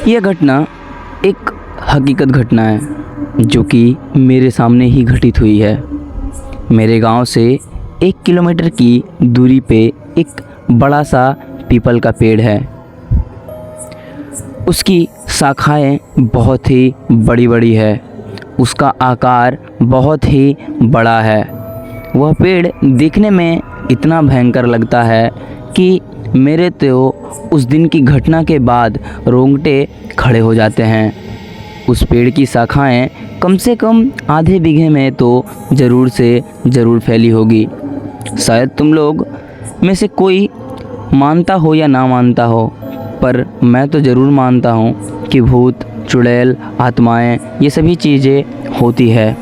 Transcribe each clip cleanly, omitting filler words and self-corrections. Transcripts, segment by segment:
यह घटना एक हकीकत घटना है जो कि मेरे सामने ही घटित हुई है। मेरे गांव से 1 किलोमीटर की दूरी पे एक बड़ा सा पीपल का पेड़ है। उसकी शाखाएं बहुत ही बड़ी बड़ी है। उसका आकार बहुत ही बड़ा है। वह पेड़ दिखने में इतना भयंकर लगता है कि मेरे तो उस दिन की घटना के बाद रोंगटे खड़े हो जाते हैं। उस पेड़ की शाखाएं कम से कम आधे बीघे में तो ज़रूर से ज़रूर फैली होगी। शायद तुम लोग में से कोई मानता हो या ना मानता हो, पर मैं तो ज़रूर मानता हूँ कि भूत, चुड़ैल, आत्माएं ये सभी चीज़ें होती है।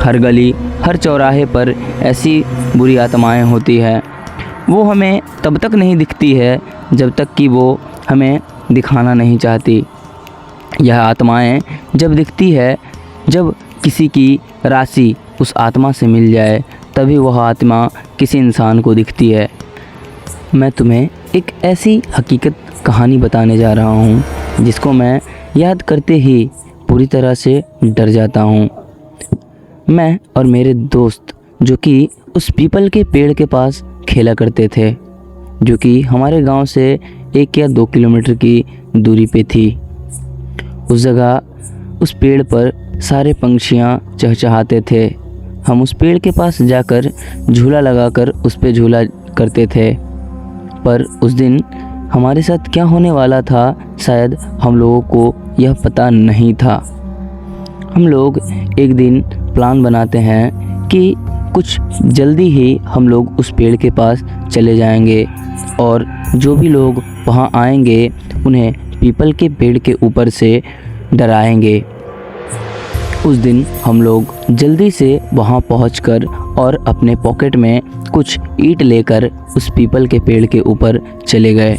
हर गली, हर चौराहे पर ऐसी बुरी आत्माएं होती है। वो हमें तब तक नहीं दिखती है जब तक कि वो हमें दिखाना नहीं चाहती। यह आत्माएं जब दिखती है, जब किसी की राशि उस आत्मा से मिल जाए, तभी वह आत्मा किसी इंसान को दिखती है। मैं तुम्हें एक ऐसी हकीकत कहानी बताने जा रहा हूँ जिसको मैं याद करते ही पूरी तरह से डर जाता हूँ। मैं और मेरे दोस्त जो कि उस पीपल के पेड़ के पास खेला करते थे, जो कि हमारे गांव से 1 या 2 किलोमीटर की दूरी पे थी। उस जगह उस पेड़ पर सारे पंछियाँ चहचहाते थे। हम उस पेड़ के पास जाकर झूला लगाकर उस पे झूला करते थे। पर उस दिन हमारे साथ क्या होने वाला था, शायद हम लोगों को यह पता नहीं था। हम लोग एक दिन प्लान बनाते हैं कि कुछ जल्दी ही हम लोग उस पेड़ के पास चले जाएंगे और जो भी लोग वहाँ आएंगे उन्हें पीपल के पेड़ के ऊपर से डराएंगे। उस दिन हम लोग जल्दी से वहाँ पहुँचकर और अपने पॉकेट में कुछ ईंट लेकर उस पीपल के पेड़ के ऊपर चले गए।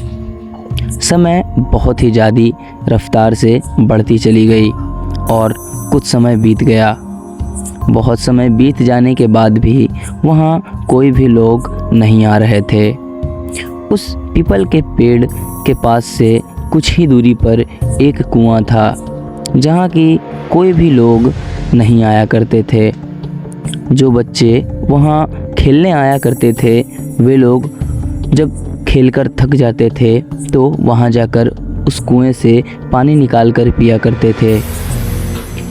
समय बहुत ही ज़्यादा रफ्तार से बढ़ती चली गई और कुछ समय बीत गया। बहुत समय बीत जाने के बाद भी वहाँ कोई भी लोग नहीं आ रहे थे। उस पीपल के पेड़ के पास से कुछ ही दूरी पर एक कुआं था जहाँ की कोई भी लोग नहीं आया करते थे। जो बच्चे वहाँ खेलने आया करते थे, वे लोग जब खेलकर थक जाते थे तो वहाँ जाकर उस कुएं से पानी निकाल कर पिया करते थे।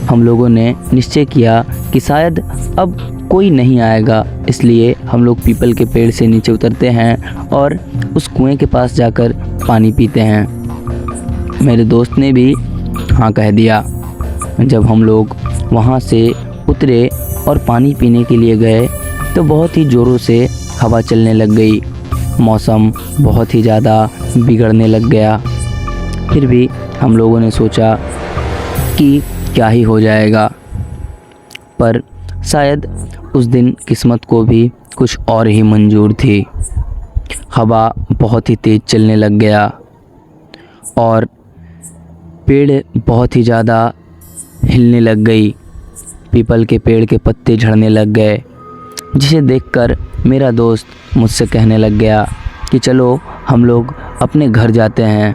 हम लोगों ने निश्चय किया कि शायद अब कोई नहीं आएगा, इसलिए हम लोग पीपल के पेड़ से नीचे उतरते हैं और उस कुएं के पास जाकर पानी पीते हैं। मेरे दोस्त ने भी हाँ कह दिया। जब हम लोग वहाँ से उतरे और पानी पीने के लिए गए तो बहुत ही ज़ोरों से हवा चलने लग गई। मौसम बहुत ही ज़्यादा बिगड़ने लग गया। फिर भी हम लोगों ने सोचा कि क्या ही हो जाएगा, पर शायद उस दिन किस्मत को भी कुछ और ही मंजूर थी। हवा बहुत ही तेज़ चलने लग गया और पेड़ बहुत ही ज़्यादा हिलने लग गई। पीपल के पेड़ के पत्ते झड़ने लग गए, जिसे देखकर मेरा दोस्त मुझसे कहने लग गया कि चलो हम लोग अपने घर जाते हैं।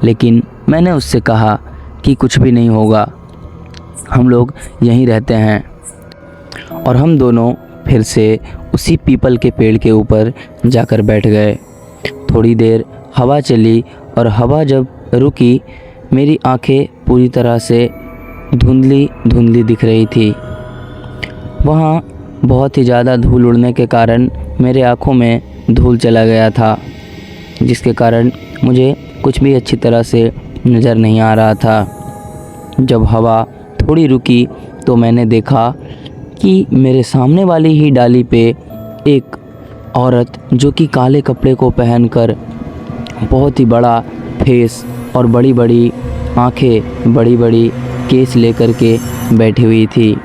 लेकिन मैंने उससे कहा कि कुछ भी नहीं होगा, हम लोग यहीं रहते हैं। और हम दोनों फिर से उसी पीपल के पेड़ के ऊपर जाकर बैठ गए। थोड़ी देर हवा चली और हवा जब रुकी, मेरी आंखें पूरी तरह से धुंधली धुंधली दिख रही थी। वहाँ बहुत ही ज़्यादा धूल उड़ने के कारण मेरे आँखों में धूल चला गया था, जिसके कारण मुझे कुछ भी अच्छी तरह से नज़र नहीं आ रहा था। जब हवा थोड़ी रुकी तो मैंने देखा कि मेरे सामने वाली ही डाली पे एक औरत जो कि काले कपड़े को पहनकर बहुत ही बड़ा फेस और बड़ी बड़ी आँखें, बड़ी बड़ी केस लेकर के बैठी हुई थी।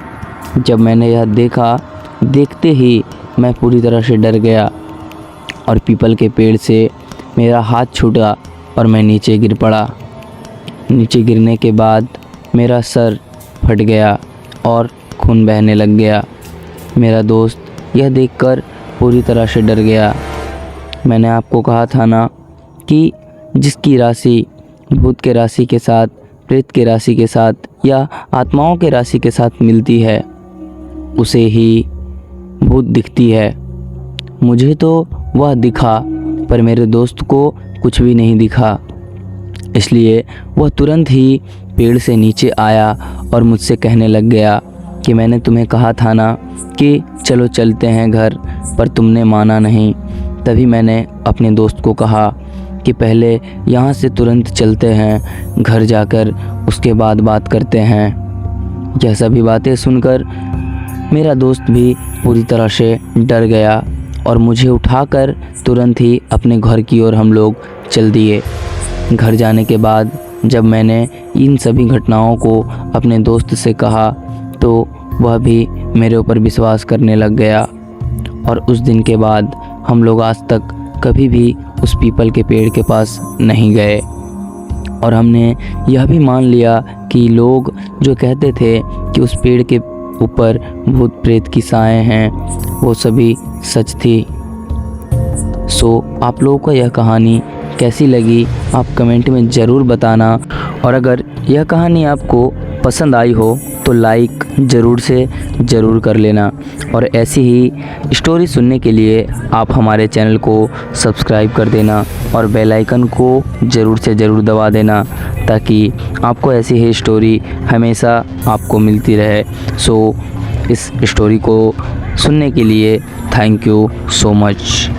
जब मैंने यह देखा, देखते ही मैं पूरी तरह से डर गया और पीपल के पेड़ से मेरा हाथ छूटा और मैं नीचे गिर पड़ा। नीचे गिरने के बाद मेरा सर फट गया और खून बहने लग गया। मेरा दोस्त यह देखकर पूरी तरह से डर गया। मैंने आपको कहा था ना कि जिसकी राशि भूत के राशि के साथ, प्रेत के राशि के साथ या आत्माओं के राशि के साथ मिलती है उसे ही भूत दिखती है। मुझे तो वह दिखा पर मेरे दोस्त को कुछ भी नहीं दिखा, इसलिए वह तुरंत ही पेड़ से नीचे आया और मुझसे कहने लग गया कि मैंने तुम्हें कहा था ना कि चलो चलते हैं घर, पर तुमने माना नहीं। तभी मैंने अपने दोस्त को कहा कि पहले यहाँ से तुरंत चलते हैं, घर जाकर उसके बाद बात करते हैं। यह सभी बातें सुनकर मेरा दोस्त भी पूरी तरह से डर गया और मुझे उठाकर तुरंत ही अपने घर की ओर हम लोग चल दिए। घर जाने के बाद जब मैंने इन सभी घटनाओं को अपने दोस्त से कहा तो वह भी मेरे ऊपर विश्वास करने लग गया और उस दिन के बाद हम लोग आज तक कभी भी उस पीपल के पेड़ के पास नहीं गए। और हमने यह भी मान लिया कि लोग जो कहते थे कि उस पेड़ के ऊपर भूत प्रेत की साएं हैं, वो सभी सच थी। आप लोगों को यह कहानी कैसी लगी आप कमेंट में ज़रूर बताना, और अगर यह कहानी आपको पसंद आई हो तो लाइक ज़रूर कर लेना। और ऐसी ही स्टोरी सुनने के लिए आप हमारे चैनल को सब्सक्राइब कर देना और बेल आइकन को ज़रूर दबा देना ताकि आपको ऐसी ही स्टोरी हमेशा आपको मिलती रहे। इस स्टोरी को सुनने के लिए थैंक यू सो मच।